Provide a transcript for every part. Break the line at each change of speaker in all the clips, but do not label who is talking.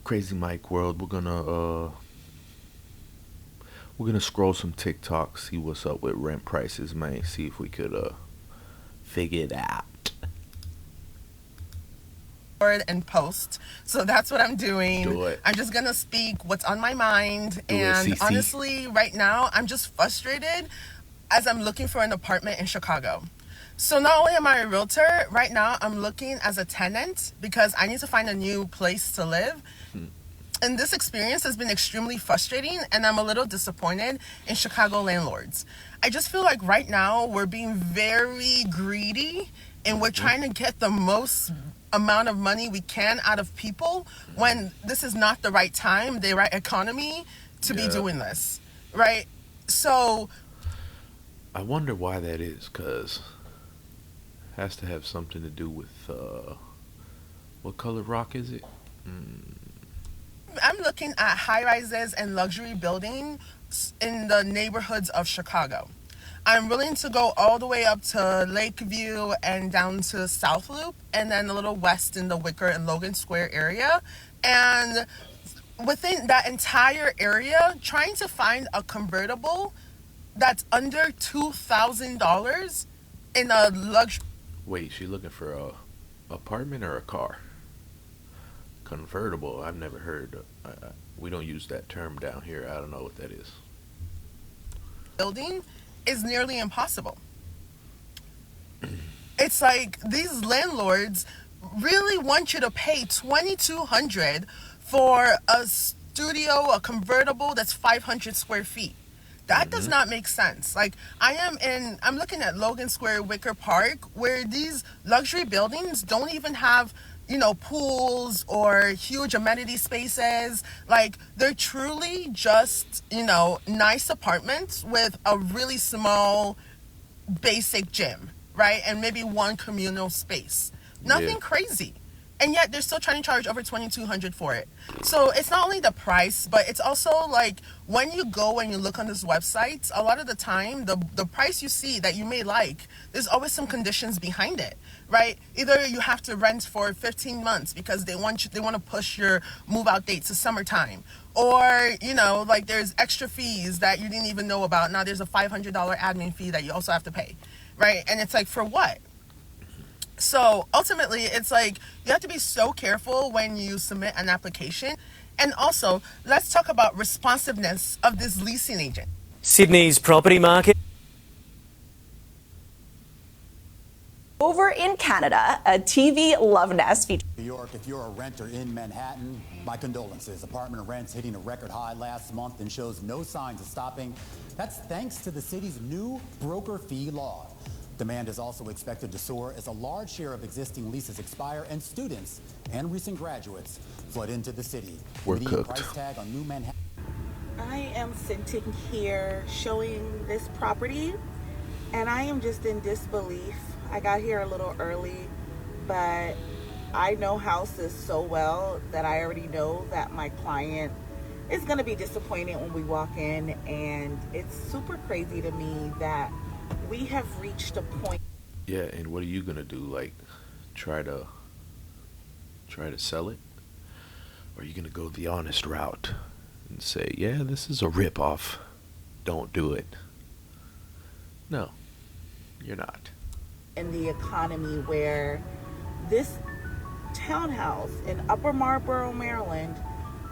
Crazy Mike world. We're gonna scroll some TikTok, see what's up with rent prices, man. See if we could figure it out.
And post. So that's what I'm doing.
Do it.
I'm just gonna speak what's on my mind.
Do it,
And
CC.
honestly, right now, I'm just frustrated as I'm looking for an apartment in Chicago. So not only am I a realtor, right now I'm looking as a tenant because I need to find a new place to live. And this experience has been extremely frustrating, and I'm a little disappointed in Chicago landlords. I just feel like right now we're being very greedy and we're trying to get the most amount of money we can out of people when this is not the right time, the right economy to be
Yeah.
doing this, right? So
I wonder why that is, cause has to have something to do with what color rock is it? Mm,
I'm looking at high rises and luxury buildings in the neighborhoods of Chicago. I'm willing to go all the way up to Lakeview and down to South Loop, and then a little west in the Wicker and Logan Square area. And within that entire area, trying to find a convertible that's under $2,000 in a luxury.
Wait, she looking for a apartment or a car? Convertible. I've never heard. We don't use that term down here. I don't know what that is.
Building is nearly impossible. It's like these landlords really want you to pay 2,200 for a studio, a convertible that's 500 square feet. That does
Mm-hmm.
not make sense. Like I'm looking at Logan Square, Wicker Park, where these luxury buildings don't even have, pools or huge amenity spaces. Like they're truly just, nice apartments with a really small basic gym, right? And maybe one communal space.
Yeah.
Nothing crazy. And yet they're still trying to charge over 2,200 for it. So it's not only the price, but it's also like when you go and you look on these websites, a lot of the time the price you see that you may like, there's always some conditions behind it, right? Either you have to rent for 15 months because they want to push your move out date to summertime. Or, like there's extra fees that you didn't even know about. Now there's a $500 admin fee that you also have to pay, right? And it's like, for what? So ultimately, it's like you have to be so careful when you submit an application. And also, let's talk about responsiveness of this leasing agent.
Sydney's property market.
Over in Canada, a TV love nest featured.
New York, if you're a renter in Manhattan, my condolences. Apartment rents hitting a record high last month and shows no signs of stopping. That's thanks to the city's new broker fee law. Demand is also expected to soar as a large share of existing leases expire and students and recent graduates flood into the city.
We're
Median
cooked.
price tag on new Manhattan.
I am sitting here showing this property and I am just in disbelief. I got here a little early, but I know houses so well that I already know that my client is going to be disappointed when we walk in, and it's super crazy to me that we have reached a point.
Yeah, and what are you gonna do? Like, try to sell it, or are you gonna go the honest route and say, yeah, this is a rip off. Don't do it. No, you're not.
In the economy where this townhouse in Upper Marlboro, Maryland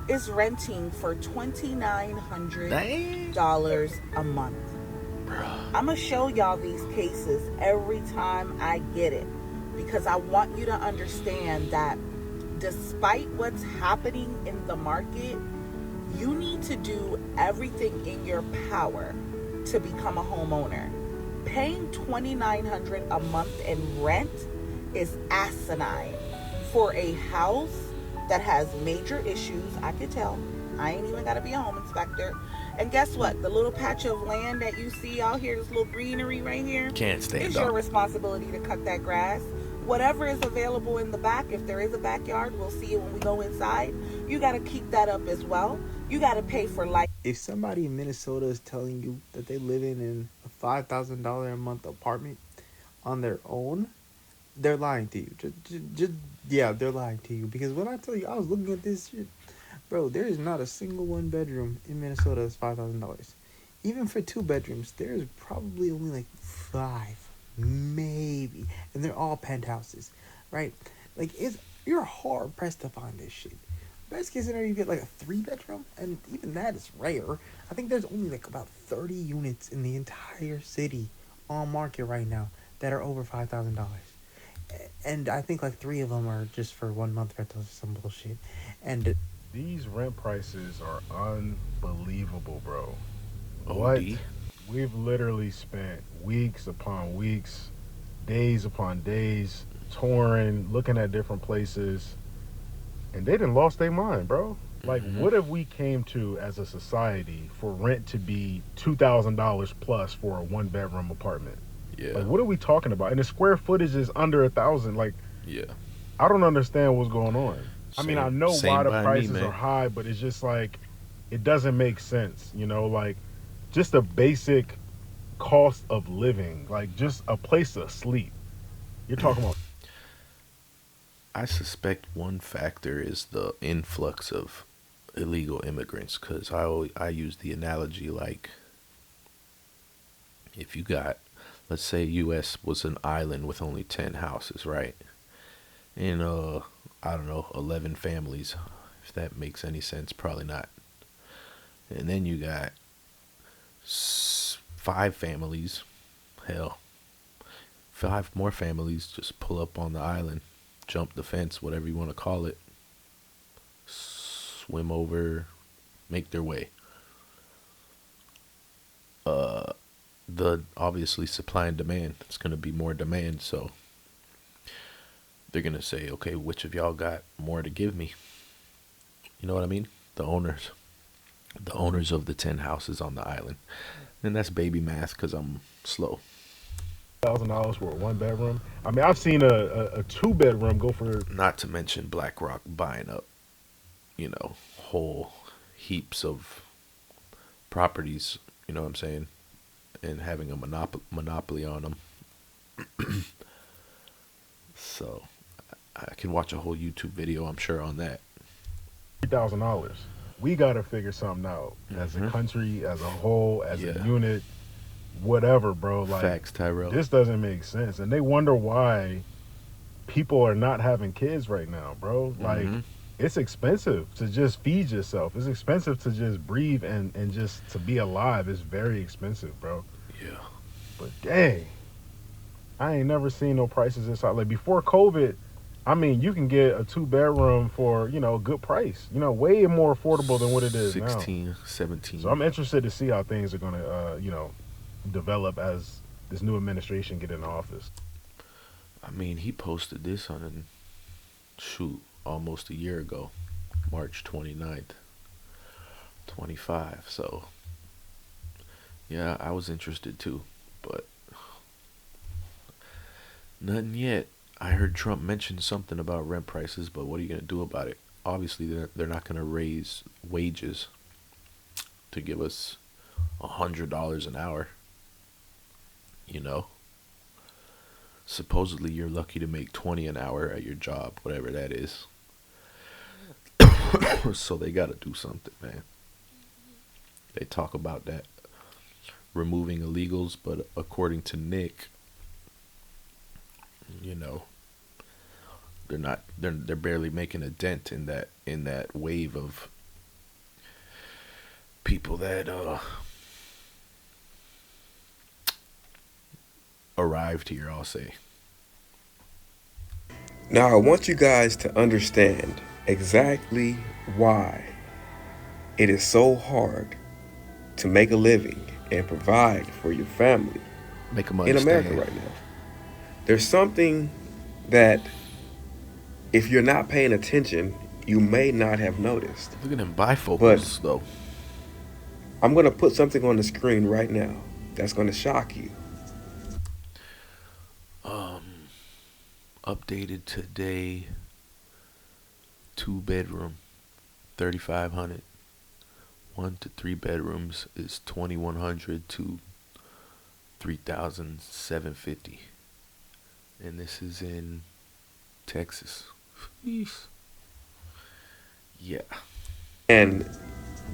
is renting for $2,900 a month. I'm gonna show y'all these cases every time I get it because I want you to understand that despite what's happening in the market, you need to do everything in your power to become a homeowner. Paying $2,900 a month in rent is asinine for a house that has major issues. I could tell. I ain't even got to be a home inspector. And guess what? The little patch of land that you see out here, this little greenery right here,
Can't stand
it's
up.
your responsibility to cut that grass. Whatever is available in the back, if there is a backyard, we'll see it when we go inside. You got to keep that up as well. You got to pay for life.
If somebody in Minnesota is telling you that they live in a $5,000 a month apartment on their own, they're lying to you. Yeah, they're lying to you. Because when I tell you, I was looking at this shit, Bro, there is not a single one bedroom in Minnesota that's $5,000. Even for 2 bedrooms, there's probably only like 5, maybe, and they're all penthouses, right? Like, you're hard pressed to find this shit. Best case scenario, you get like a 3 bedroom, and even that is rare. I think there's only like about 30 units in the entire city on market right now that are over $5,000. And I think like 3 of them are just for 1 month rentals or some bullshit. And
These rent prices are unbelievable, bro.
OD.
What? We've literally spent weeks upon weeks, days upon days, touring, looking at different places, and they done lost their mind, bro. Like, what have we came to as a society for rent to be $2,000 plus for a 1-bedroom apartment?
Yeah.
Like, what are we talking about? And the square footage is under 1,000. Like,
Yeah.
I don't understand what's going on. I mean, I know
Same
why the
by me,
prices
man.
are high, but it's just like, it doesn't make sense, you know, like just a basic cost of living, like just a place to sleep. You're talking about
I suspect one factor is the influx of illegal immigrants, because I use the analogy like, if you got, let's say U.S. was an island with only 10 houses, right? And I don't know, 11 families, if that makes any sense. Probably not. And then you got 5 families, hell, 5 more families just pull up on the island, jump the fence, whatever you want to call it, swim over, make their way. The obviously supply and demand, it's going to be more demand, so they're going to say, okay, which of y'all got more to give me? You know what I mean? The owners of the 10 houses on the island. And that's baby math because I'm slow.
$1,000 for a 1-bedroom. I mean, I've seen a 2-bedroom go for
Not to mention BlackRock buying up, whole heaps of properties, you know what I'm saying? And having a monopoly on them. So I can watch a whole YouTube video, I'm sure, on that.
$3,000. We got to figure something out as a country, as a whole, as a unit, whatever, bro. Like,
Facts, Tyrell.
this doesn't make sense. And they wonder why people are not having kids right now, bro. Like, it's expensive to just feed yourself. It's expensive to just breathe and just to be alive. It's very expensive, bro.
Yeah.
But dang, I ain't never seen no prices this high. Like, before COVID, I mean, you can get a 2-bedroom for, a good price. Way more affordable than what it is
16,
now.
17.
So I'm interested to see how things are going to, develop as this new administration get in office.
I mean, he posted this almost a year ago, March 29th, 25. So, yeah, I was interested too, but nothing yet. I heard Trump mention something about rent prices, but what are you going to do about it? Obviously, they're not going to raise wages to give us $100 an hour. Supposedly you're lucky to make 20 an hour at your job, whatever that is. So they got to do something, man. They talk about that, removing illegals, but according to Nick, they're barely making a dent in that wave of people that arrived here, I'll say.
Now I want you guys to understand exactly why it is so hard to make a living and provide for your family
Make them
in
understand.
America right now. There's something that if you're not paying attention, you may not have noticed.
Look at them bifocals, though.
I'm going to put something on the screen right now that's going to shock you.
Updated today. 2-bedroom, 3,500. 1 to 3 bedrooms is 2,100 to 3,750. And this is in Texas. Yeah.
And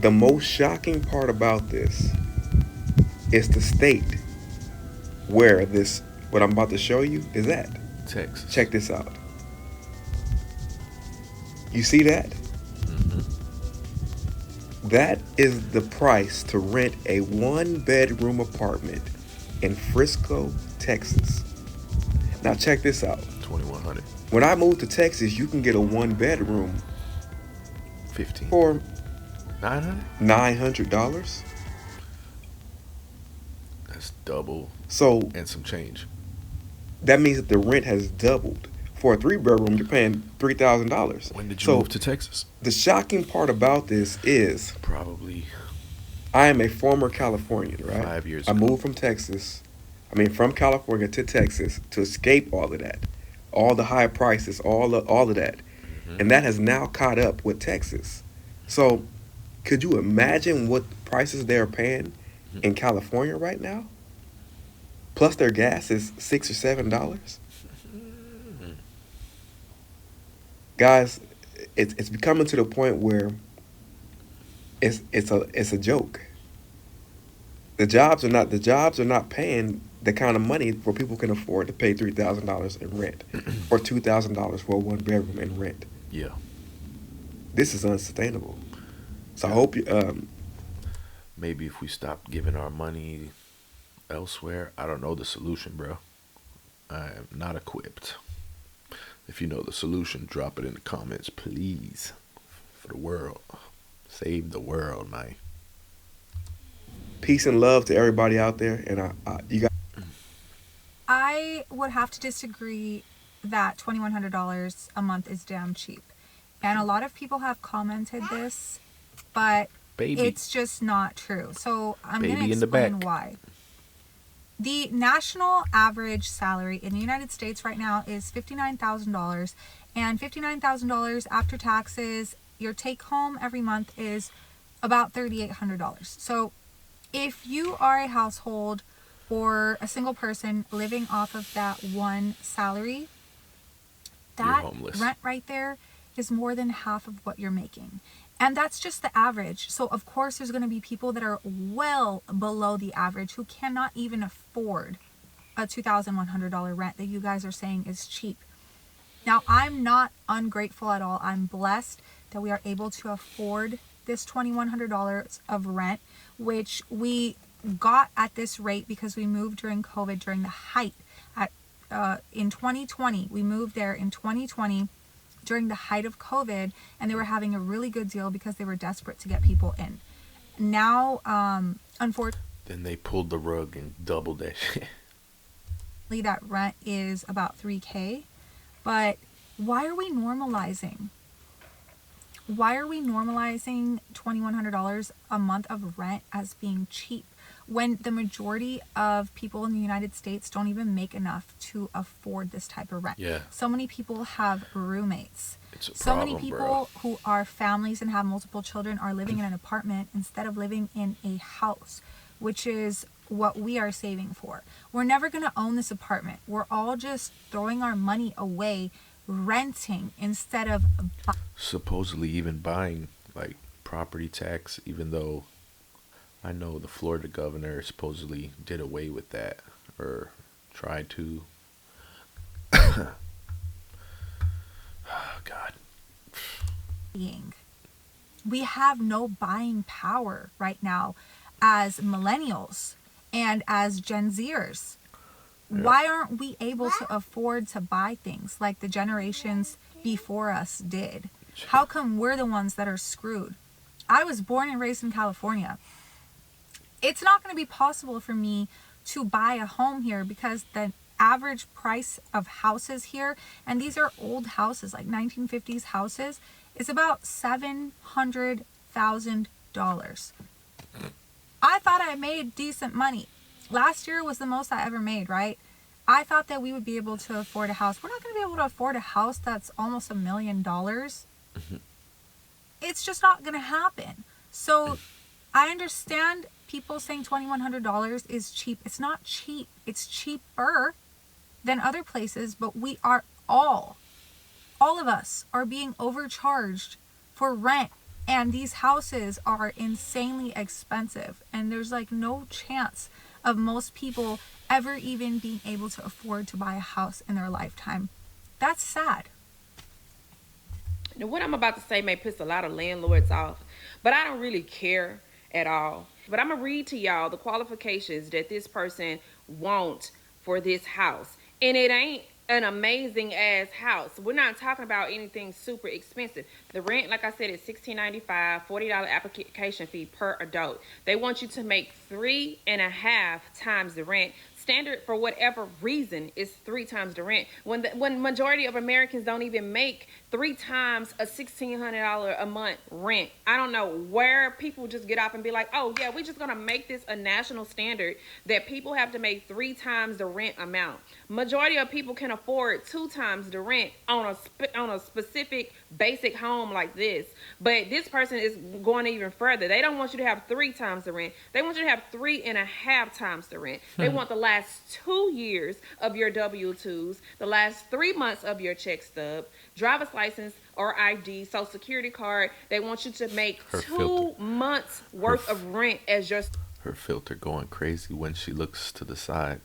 the most shocking part about this is the state where this, what I'm about to show you, is at.
Texas.
Check this out. You see that? That is the price to rent a 1-bedroom apartment in Frisco, Texas. Now check this out.
2,100.
When I moved to Texas, you can get a 1-bedroom
15.
for
900.
$900.
That's double.
So
and some change.
That means that the rent has doubled. For a 3-bedroom, you're paying $3,000.
When did you move to Texas?
The shocking part about this is
probably
I am a former Californian, right?
5 years
I
ago.
moved from from California to Texas to escape all of that, all the high prices, all of that, and that has now caught up with Texas. So, could you imagine what prices they are paying in California right now? Plus, their gas is $6 or $7. Guys, it's becoming to the point where it's a joke. The jobs are not paying the kind of money where people can afford to pay $3,000 in rent or $2,000 for a 1-bedroom in rent.
Yeah.
This is unsustainable. So I hope you
maybe if we stop giving our money elsewhere, I don't know the solution, bro. I am not equipped. If you know the solution, drop it in the comments, please. For the world. Save the world, man.
Peace and love to everybody out there. And you got.
I would have to disagree that $2,100 a month is damn cheap. And a lot of people have commented this, but it's just not true. So I'm going to explain why. The national average salary in the United States right now is $59,000, and $59,000 after taxes, your take home every month is about $3,800. So if you are a household or a single person living off of that one salary, that rent right there is more than half of what you're making. And that's just the average. So of course there's going to be people that are well below the average who cannot even afford a $2,100 rent that you guys are saying is cheap. Now, I'm not ungrateful at all. I'm blessed that we are able to afford this $2,100 of rent, which we got at this rate because we moved during COVID, during the height in 2020. We moved there in 2020 during the height of COVID, and they were having a really good deal because they were desperate to get people in. Now, unfortunately,
then they pulled the rug and doubled that shit.
That rent is about $3,000, but why are we normalizing? Why are we normalizing $2,100 a month of rent as being cheap when the majority of people in the United States don't even make enough to afford this type of rent?
Yeah.
So many people have roommates.
It's a
so
problem,
many people
bro.
who are families and have multiple children are living in an apartment instead of living in a house, which is what we are saving for. We're never going to own this apartment. We're all just throwing our money away renting instead of
supposedly even buying, like property tax, even though I know the Florida governor supposedly did away with that or tried to. Oh, God.
We have no buying power right now as millennials and as Gen Zers. Yeah. Why aren't we able to afford to buy things like the generations before us did? How come we're the ones that are screwed? I was born and raised in California. It's not going to be possible for me to buy a home here because the average price of houses here, and these are old houses, like 1950s houses, is about $700,000. I thought I made decent money. Last year was the most I ever made, right? I thought that we would be able to afford a house. We're not going to be able to afford a house that's almost $1 million. It's just not going to happen. So I understand people saying $2,100 is cheap. It's not cheap. It's cheaper than other places, but we are all of us are being overcharged for rent And these houses are insanely expensive, and there's like no chance of most people ever even being able to afford to buy a house in their lifetime. That's sad.
Now, what I'm about to say may piss a lot of landlords off, but I don't really care at all. But I'm gonna read to y'all the qualifications that this person wants for this house. And it ain't an amazing ass house. We're not talking about anything super expensive. The rent, like I said, is $16.95, $40 application fee per adult. They want you to make 3.5 times the rent. Standard, for whatever reason, is 3 times the rent. When majority of Americans don't even make 3 times a $1,600 a month rent. I don't know where people just get up and be like, oh yeah, we're just gonna make this a national standard that people have to make 3 times the rent amount. Majority of people can afford 2 times the rent on a specific basic home like this. But this person is going even further. They don't want you to have 3 times the rent. They want you to have 3.5 times the rent. They want the last 2 years of your W-2s, the last 3 months of your check stub, driver's license or ID, social security card. They want you to make
Her
2
filter.
months worth of rent as your
Her filter going crazy when she looks to the side.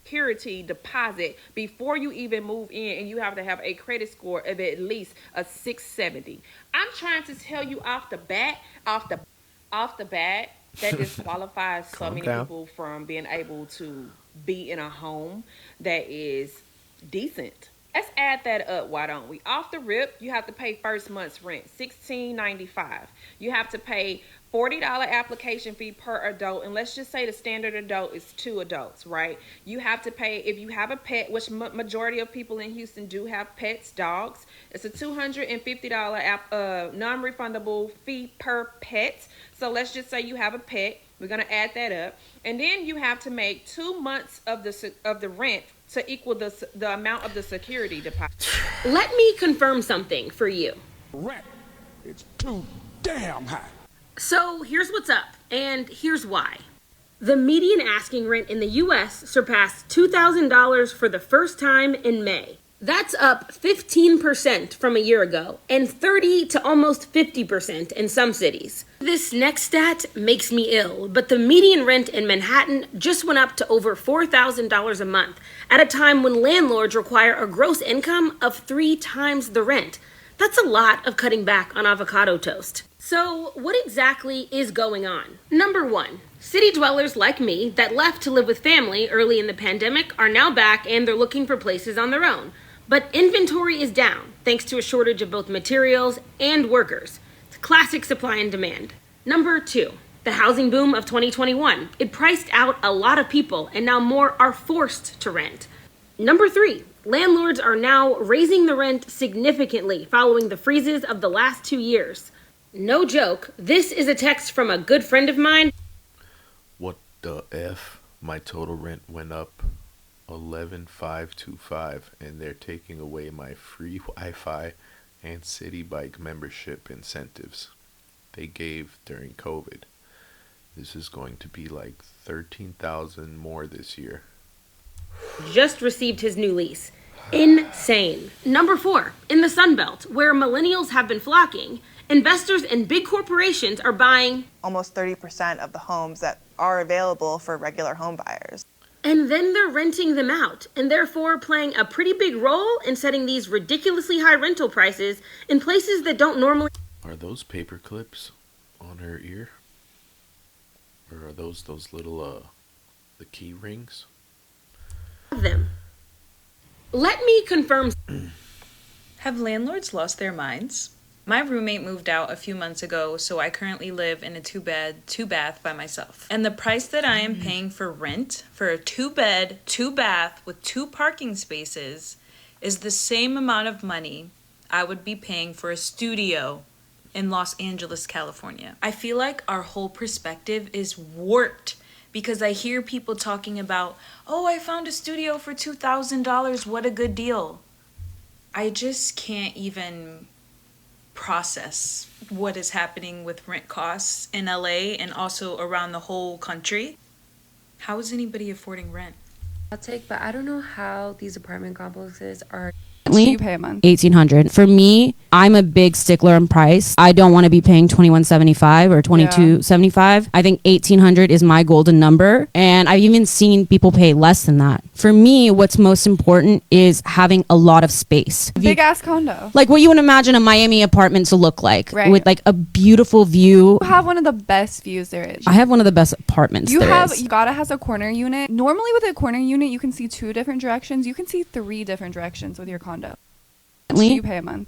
security deposit before you even move in, and you have to have a credit score of at least a 670. I'm trying to tell you off the bat that disqualifies so
Calm
many
down.
people from being able to be in a home that is decent. Let's add that up, why don't we? Off the rip, you have to pay first month's rent, $16.95. You have to pay $40 application fee per adult, and let's just say the standard adult is 2 adults, right? You have to pay, if you have a pet, which majority of people in Houston do have pets, dogs, it's a $250 non-refundable fee per pet. So let's just say you have a pet. We're gonna add that up, and then you have to make 2 months of the rent to equal the amount of the security deposit.
Let me confirm something for you.
Rent, it's too damn high.
So here's what's up, and here's why. The median asking rent in the U.S. surpassed $2,000 for the first time in May. That's up 15% from a year ago, and 30 to almost 50% in some cities. This next stat makes me ill, but the median rent in Manhattan just went up to over $4,000 a month, at a time when landlords require a gross income of 3 times the rent. That's a lot of cutting back on avocado toast. So what exactly is going on? Number 1, city dwellers like me that left to live with family early in the pandemic are now back and they're looking for places on their own. But inventory is down thanks to a shortage of both materials and workers. It's classic supply and demand. Number 2, the housing boom of 2021. It priced out a lot of people and now more are forced to rent. Number 3, landlords are now raising the rent significantly following the freezes of the last 2 years. No joke, this is a text from a good friend of mine.
What the F? My total rent went up 11,525, and they're taking away my free Wi-Fi and City Bike membership incentives they gave during COVID. This is going to be like 13,000 more this year.
Just received his new lease. Insane. Number 4, in the Sun Belt, where millennials have been flocking, investors and big corporations are buying
almost 30% of the homes that are available for regular home buyers.
And then they're renting them out, and therefore playing a pretty big role in setting these ridiculously high rental prices in places that don't normally.
Are those paper clips on her ear? Or are those little the key rings?
Have them. Let me confirm.
Have landlords lost their minds? My roommate moved out a few months ago, so I currently live in a 2-bed, 2-bath by myself. And the price that I am paying for rent for a 2-bed, 2-bath with 2 parking spaces is the same amount of money I would be paying for a studio in Los Angeles, California. I feel like our whole perspective is warped because I hear people talking about, oh, I found a studio for $2,000, what a good deal. I just can't even process what is happening with rent costs in LA and also around the whole country. How is anybody affording rent?
I'll take, but I don't know how these apartment complexes are. You pay a month? $1,800. For me, I'm a big stickler on price. I don't want to be paying $21.75 or $22.75. I think $1,800 is my golden number, and I've even seen people pay less than that. For me, what's most important is having a lot of space.
Big ass condo.
Like what you would imagine a Miami apartment to look like,
Right.
with like a beautiful view.
You have one of the best views there is.
I have one of the best apartments
You
there
have
is.
Gotta has a corner unit. Normally with a corner unit, you can see 2 different directions. You can see 3 different directions with your condo. You pay a month.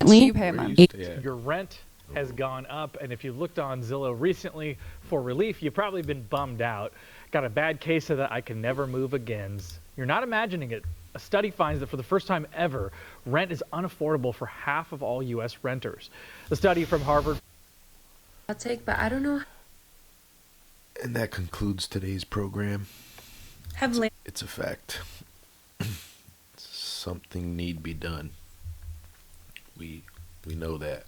You pay a month.
Your rent has gone up, and if you looked on Zillow recently for relief, you've probably been bummed out. Got a bad case of that I can never move agains. You're not imagining it. A study finds that for the first time ever, rent is unaffordable for half of all U.S. renters. The study from Harvard.
I'll take, but I don't know.
And that concludes today's program. It's a fact. Something need be done. We know that.